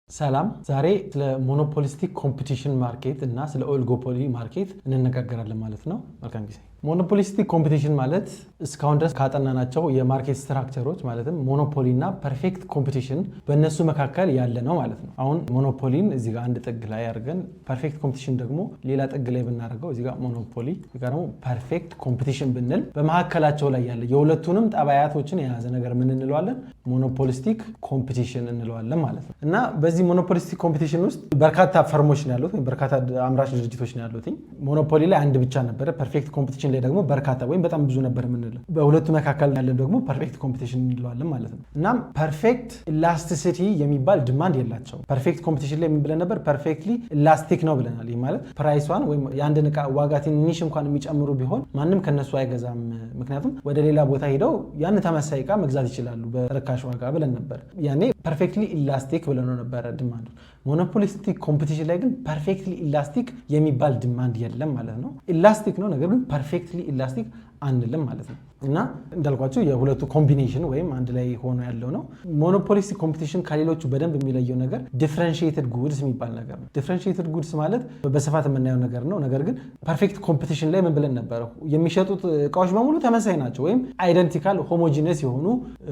ሰላም ዛሬ ስለ ሞኖፖሊስቲክ ኮምፒቲሽን ማርኬት እና ስለ ኦሊጎፖሊ ማርኬት እንነጋገራለን ማለት ነው። መልካም ጊዜ። ሞኖፖሊስቲክ ኮምፒቲሽን ማለት እስካሁን ድረስ ካጠናናቸው የማርኬት ስትራክቸሮች ማለትም ሞኖፖሊ እና ፐርፌክት ኮምፒቲሽን በእነሱ መካከል ያለ ነው ማለት ነው። አሁን ሞኖፖሊን እዚህ ጋር አንድ ጥግ ላይ አድርገን ፐርፌክት ኮምፒቲሽን ደግሞ ሌላ ጥግ ላይ ብናደርገው እዚህ ጋር ሞኖፖሊ እዚህ ጋር ደግሞ ፐርፌክት ኮምፒቲሽን ብንል በመካከላቸው ላይ ያለ የሁለቱንም ጠባያቶችን የያዘ ነገር ምን እንለዋለን? ሞኖፖሊስቲክ ኮምፒቲሽን እንለዋለን ማለት ነው። እና በዚህ ሞኖፖሊስቲክ ኮምፒቲሽን ውስጥ በርካታ ፈርሞች ነው ያሉት ወይም በርካታ አምራች ድርጅቶች ነው ያሉት። ሞኖፖሊ ላይ አንድ ብቻ ነበረ። ፐርፌክት ኮምፒቲሽን ላይ ደግሞ በርካታ ወይም በጣም ብዙ ነበር የምንለው። በሁለቱ መካከል ያለ ደግሞ ፐርፌክት ኮምፒቲሽን እንለዋለን ማለት ነው። እናም ፐርፌክት ኢላስቲሲቲ የሚባል ዲማንድ የላቸው። ፐርፌክት ኮምፒቲሽን ላይ ምን ብለን ነበር? ፐርፌክትሊ ኢላስቲክ ነው ብለናል። ይህ ማለት ፕራይሷን ወይም የአንድን ዕቃ ዋጋ ትንሽ እንኳን የሚጨምሩ ቢሆን ማንም ከነሱ አይገዛም፣ ምክንያቱም ወደ ሌላ ቦታ ሄደው ያን ተመሳሳይ ዕቃ መግዛት ይችላሉ በርካሽ ዋጋ ብለን ነበር። ያኔ ፐርፌክትሊ ኢላስቲክ ብለን ነበረ ዲማንዱ። ሞኖፖሊስቲክ ኮምፒቲሽን ላይ ግን ፐርፌክትሊ ኢላስቲክ የሚባል ዲማንድ የለም ማለት ነው። ኢላስቲክ ነው ነገር ግን ፐርፌክትሊ ኢላስቲክ አንልም ማለት ነው። እና እንዳልኳቸው የሁለቱ ኮምቢኔሽን ወይም አንድ ላይ ሆኖ ያለው ነው። ሞኖፖሊስቲክ ኮምፒቲሽን ከሌሎቹ በደንብ የሚለየው ነገር ዲፍረንሺየትድ ጉድስ የሚባል ነገር ነው። ዲፍረንሺየትድ ጉድስ ማለት በስፋት የምናየው ነገር ነው። ነገር ግን ፐርፌክት ኮምፒቲሽን ላይ ምን ብለን ነበረ? የሚሸጡት እቃዎች በሙሉ ተመሳሳይ ናቸው ወይም አይደንቲካል ሆሞጂነስ የሆኑ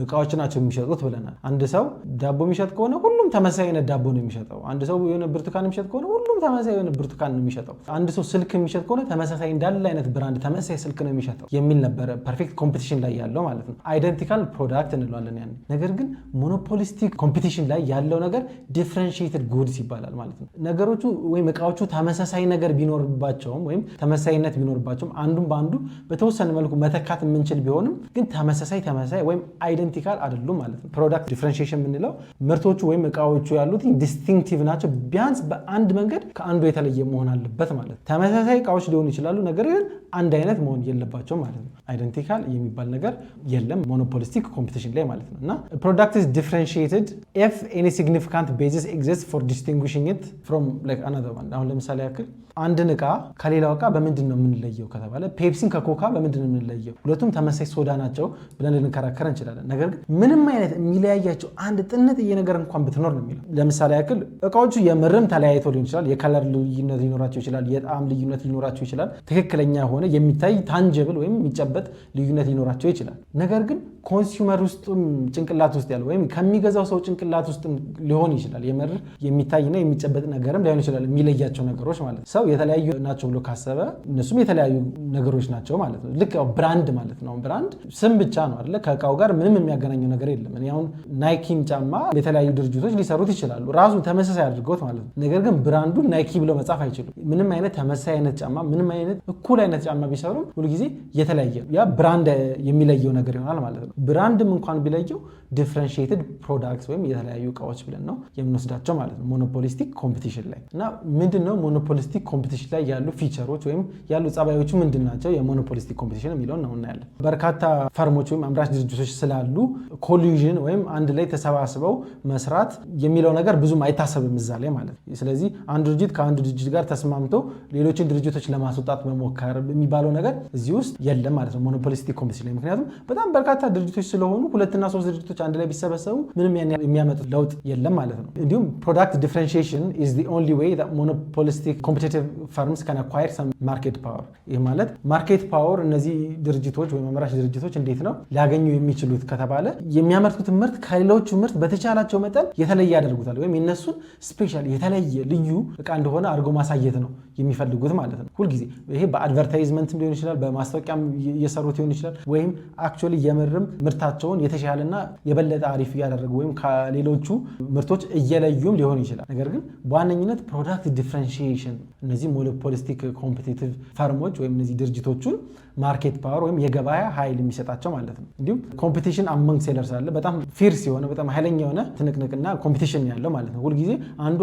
እቃዎች ናቸው የሚሸጡት ብለናል። አንድ ሰው ዳቦ የሚሸጥ ከሆነ ሁሉም ተመሳሳይ አይነት ዳቦ ነው የሚሸጠው። አንድ ሰው የሆነ ብርቱካን የሚሸጥ ከሆነ ሁሉም ተመሳሳይ የሆነ ብርቱካን ነው የሚሸጠው። አንድ ሰው ስልክ የሚሸጥ ከሆነ ተመሳሳይ እንዳለ አይነት ብራንድ ተመሳሳይ ስልክ ነው የሚሸጠው የሚል ነበረ ፐርፌክት ኮምፒቲሽን ላይ ያለው ማለት ነው። አይደንቲካል ፕሮዳክት እንለዋለን ያኔ። ነገር ግን ሞኖፖሊስቲክ ኮምፒቲሽን ላይ ያለው ነገር ዲፍረንሺየትድ ጉድስ ይባላል ማለት ነው። ነገሮቹ ወይም እቃዎቹ ተመሳሳይ ነገር ቢኖርባቸውም ወይም ተመሳሳይነት ቢኖርባቸውም አንዱም በአንዱ በተወሰነ መልኩ መተካት የምንችል ቢሆንም ግን ተመሳሳይ ወይም አይደንቲካል አይደሉም ማለት ነው። ፕሮዳክት ዲፍረንሺዬሽን የምንለው ምርቶቹ ወይም እቃዎቹ ያሉት ዲስቲንክቲቭ ናቸው፣ ቢያንስ በአንድ መንገድ ከአንዱ የተለየ መሆን አለበት ማለት ነው። ተመሳሳይ እቃዎች ሊሆኑ ይችላሉ፣ ነገር ግን አንድ አይነት መሆን የለባቸው ማለት ነው። አይደንቲካል የሚባል ነገር የለም ሞኖፖሊስቲክ ኮምፒቲሽን ላይ ማለት ነው። እና ፕሮዳክት is differentiated if any significant basis exists for distinguishing it from like another one። አሁን ለምሳሌ ያክል አንድን ዕቃ ከሌላው ዕቃ በምንድን ነው የምንለየው ከተባለ ፔፕሲን ከኮካ በምንድን ነው የምንለየው? ሁለቱም ተመሳሳይ ሶዳ ናቸው ብለን ልንከራከር እንችላለን። ነገር ግን ምንም አይነት የሚለያያቸው አንድ ጥንጥዬ ነገር እንኳን ብትኖር ነው የሚለው። ለምሳሌ ያክል ዕቃዎቹ የምርም ተለያይተው ሊሆን ይችላል፣ የከለር ልዩነት ሊኖራቸው ይችላል፣ የጣዕም ልዩነት ሊኖራቸው ይችላል፣ ትክክለኛ የሆነ የሚታይ ታንጀብል ወይም የሚጨበጥ ልዩነት ሊኖራቸው ይችላል። ነገር ግን ኮንሱመር ውስጥም ጭንቅላት ውስጥ ያለው ወይም ከሚገዛው ሰው ጭንቅላት ውስጥ ሊሆን ይችላል የምር የሚታይና የሚጨበጥ ነገርም ሊሆን ይችላል የሚለያቸው ነገሮች ማለት ነው። ሰው የተለያዩ ናቸው ብሎ ካሰበ እነሱም የተለያዩ ነገሮች ናቸው ማለት ነው። ልክ ብራንድ ማለት ነው። ብራንድ ስም ብቻ ነው አይደለ? ከእቃው ጋር ምንም የሚያገናኘው ነገር የለም። እኔ አሁን ናይኪን ጫማ የተለያዩ ድርጅቶች ሊሰሩት ይችላሉ ራሱን ተመሳሳይ አድርገውት ማለት ነው። ነገር ግን ብራንዱን ናይኪ ብለው መጻፍ አይችሉም። ምንም አይነት ተመሳሳይ አይነት ጫማ ምንም አይነት እኩል አይነት ጫማ ቢሰሩም ሁልጊዜ የተለያየ ያ ብራንድ የሚለየው ነገር ይሆናል ማለት ነው። ብራንድም እንኳን ቢለየው ዲፍረንሺየትድ ፕሮዳክትስ ወይም የተለያዩ እቃዎች ብለን ነው የምንወስዳቸው ማለት ነው ሞኖፖሊስቲክ ኮምፒቲሽን ላይ። እና ምንድነው ሞኖፖሊስቲክ ኮምፒቲሽን ላይ ያሉ ፊቸሮች ወይም ያሉ ጸባዮቹ ምንድናቸው? የሞኖፖሊስቲክ ኮምፒቲሽን የሚለውን ነው እናያለን። በርካታ ፈርሞች ወይም አምራች ድርጅቶች ስላሉ ኮሊዥን ወይም አንድ ላይ ተሰባስበው መስራት የሚለው ነገር ብዙም አይታሰብም እዛ ላይ ማለት ነው። ስለዚህ አንድ ድርጅት ከአንድ ድርጅት ጋር ተስማምቶ ሌሎችን ድርጅቶች ለማስወጣት መሞከር የሚባለው ነገር እዚህ ውስጥ የለም ማለት ነው ሞኖፖሊስቲክ ኮምፒቲሽን ላይ። ምክንያቱም በጣም በርካታ ድርጅቶች ስለሆኑ ሁለትና ሶስት ድርጅቶች አንድ ላይ ቢሰበሰቡ ምንም የሚያመጡት ለውጥ የለም ማለት ነው። እንዲሁም ፕሮዳክት ዲፍረንሺዬሽን is the only way that monopolistic competitive firms can acquire some market power። ይህ ማለት ማርኬት ፓወር እነዚህ ድርጅቶች ወይም አምራች ድርጅቶች እንዴት ነው ሊያገኙ የሚችሉት ከተባለ የሚያመርቱት ምርት ከሌሎቹ ምርት በተቻላቸው መጠን የተለየ ያደርጉታል ወይም የነሱን ስፔሻል የተለየ ልዩ ዕቃ እንደሆነ አድርጎ ማሳየት ነው የሚፈልጉት ማለት ነው። ሁልጊዜ ይሄ በአድቨርታይዝመንትም ሊሆን ይችላል፣ በማስታወቂያም እየሰሩት ሊሆን ይችላል፣ ወይም አክቹዋሊ የምርም ምርታቸውን የተሻለና የበለጠ አሪፍ እያደረጉ ወይም ከሌሎቹ ምርቶች እየለዩም ሊሆን ይችላል። ነገር ግን በዋነኝነት ፕሮዳክት ዲፍረንሺዬሽን እነዚህ ሞኖፖሊስቲክ ኮምፒቲቲቭ ፈርሞች ወይም እነዚህ ድርጅቶቹን ማርኬት ፓወር ወይም የገበያ ኃይል የሚሰጣቸው ማለት ነው። እንዲሁም ኮምፒቲሽን አመንግ ሴለርስ አለ። በጣም ፊርስ የሆነ በጣም ኃይለኛ የሆነ ትንቅንቅና ኮምፒቲሽን ያለው ማለት ነው። ሁልጊዜ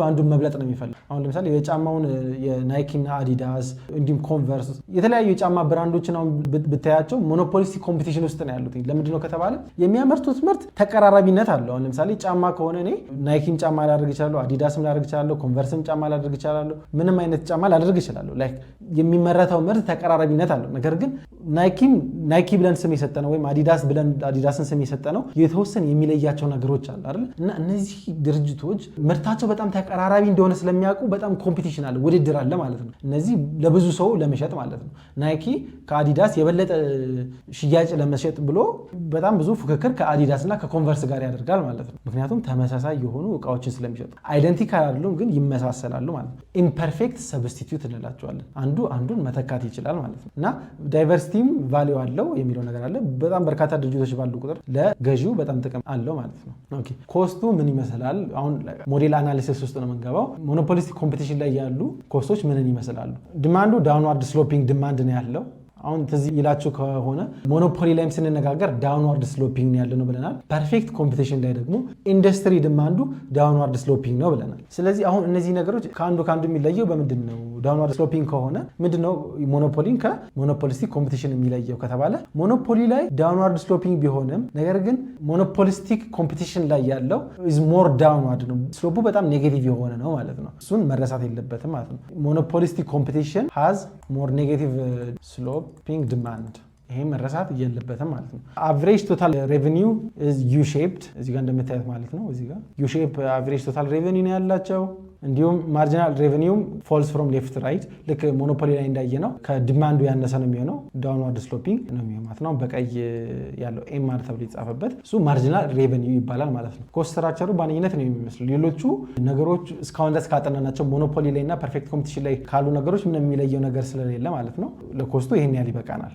አንዱን መብለጥ ነው የሚፈልግ። አሁን ለምሳሌ የጫማውን የናይኪና አዲዳስ እንዲሁም ኮንቨርስ የተለያዩ የጫማ ብራንዶችን አሁን ብታያቸው ሞኖፖሊስቲክ ኮምፒቲሽን ውስጥ ነው ያሉት። ለምንድነው ከተባለ የሚያመርቱት ምርት ተቀራራቢነት አለው። አሁን ለምሳሌ ጫማ ከሆነ እኔ ናይኪም ጫማ ላደርግ እችላለሁ፣ አዲዳስም ላደርግ እችላለሁ፣ ኮንቨርስም ጫማ ላደርግ እችላለሁ፣ ምንም አይነት ጫማ ላደርግ እችላለሁ። ላይክ የሚመረተው ምርት ተቀራራቢነት አለው። ነገር ግን ናይኪ ብለን ስም የሰጠነው ወይም አዲዳስ ብለን አዲዳስን ስም የሰጠነው የተወሰነ የሚለያቸው ነገሮች አሉ አይደል? እና እነዚህ ድርጅቶች ምርታቸው በጣም ተቀራራቢ እንደሆነ ስለሚያውቁ በጣም ኮምፒቲሽን አለ፣ ውድድር አለ ማለት ነው። እነዚህ ለብዙ ሰው ለመሸጥ ማለት ነው። ናይኪ ከአዲዳስ የበለጠ ሽያጭ ለመሸጥ ብሎ በጣም ብዙ ፉክክር ከአዲዳስ እና ከኮንቨርስ ጋር ያደርጋል ማለት ነው። ምክንያቱም ተመሳሳይ የሆኑ እቃዎችን ስለሚሸጡ አይደንቲካል አይደሉም፣ ግን ይመሳሰላሉ ማለት ነው። ኢምፐርፌክት ሰብስቲቲዩት እንላቸዋለን። አንዱ አንዱን መተካት ይችላል ማለት ነው። እና ዳይቨርሲቲም ቫሊዩ አለው የሚለው ነገር አለ። በጣም በርካታ ድርጅቶች ባሉ ቁጥር ለገዢው በጣም ጥቅም አለው ማለት ነው። ኦኬ ኮስቱ ምን ይመስላል? አሁን ሞዴል አናሊሲስ ውስጥ ነው የምንገባው። ሞኖፖሊስቲክ ኮምፒቲሽን ላይ ያሉ ኮስቶች ምንን ይመስላሉ? ዲማንዱ ዳውንዋርድ ስሎፒንግ ዲማንድ ነው ያለው። አሁን ትዝ ይላችሁ ከሆነ ሞኖፖሊ ላይም ስንነጋገር ዳውንዋርድ ስሎፒንግ ነው ያለው ነው ብለናል። ፐርፌክት ኮምፒቲሽን ላይ ደግሞ ኢንዱስትሪ ዲማንዱ ዳውንዋርድ ስሎፒንግ ነው ብለናል። ስለዚህ አሁን እነዚህ ነገሮች ከአንዱ የሚለየው በምንድን ነው? ዳውንዋርድ ስሎፒንግ ከሆነ ምንድነው ሞኖፖሊን ከሞኖፖሊስቲክ ኮምፒቲሽን የሚለየው ከተባለ ሞኖፖሊ ላይ ዳውንዋርድ ስሎፒንግ ቢሆንም ነገር ግን ሞኖፖሊስቲክ ኮምፒቲሽን ላይ ያለው ኢዝ ሞር ዳውንዋርድ ነው፣ ስሎፑ በጣም ኔጌቲቭ የሆነ ነው ማለት ነው። እሱን መረሳት የለበትም ማለት ነው። ሞኖፖሊስቲክ ኮምፒቲሽን ሃዝ ሞር ኔጌቲቭ ስሎፕ ዲማንድ፣ ይሄ መረሳት የለበትም ማለት ነው። አቨሬጅ ቶታል ሬቨኒው ኢዝ ዩ ሼፕድ እዚህ ጋር እንደምታዩት ማለት ነው። እዚህ ጋር ዩ ሼፕ አቨሬጅ ቶታል ሬቨኒው ነው ያላቸው። እንዲሁም ማርጂናል ሬቨኒውም ፎልስ ፍሮም ሌፍት ራይት፣ ልክ ሞኖፖሊ ላይ እንዳየነው ከዲማንዱ ያነሰ ነው የሚሆነው፣ ዳውንዋርድ ስሎፒንግ ነው የሚሆነው ማለት ነው። በቀይ ያለው ኤምአር ተብሎ የተጻፈበት እሱ ማርጂናል ሬቨኒው ይባላል ማለት ነው። ኮስት ስትራክቸሩ በአንኝነት ነው የሚመስለው። ሌሎቹ ነገሮች እስካሁን ድረስ ካጠናናቸው ሞኖፖሊ ላይ እና ፐርፌክት ኮምፒቲሽን ላይ ካሉ ነገሮች ምንም የሚለየው ነገር ስለሌለ ማለት ነው ለኮስቱ ይሄን ያህል ይበቃናል።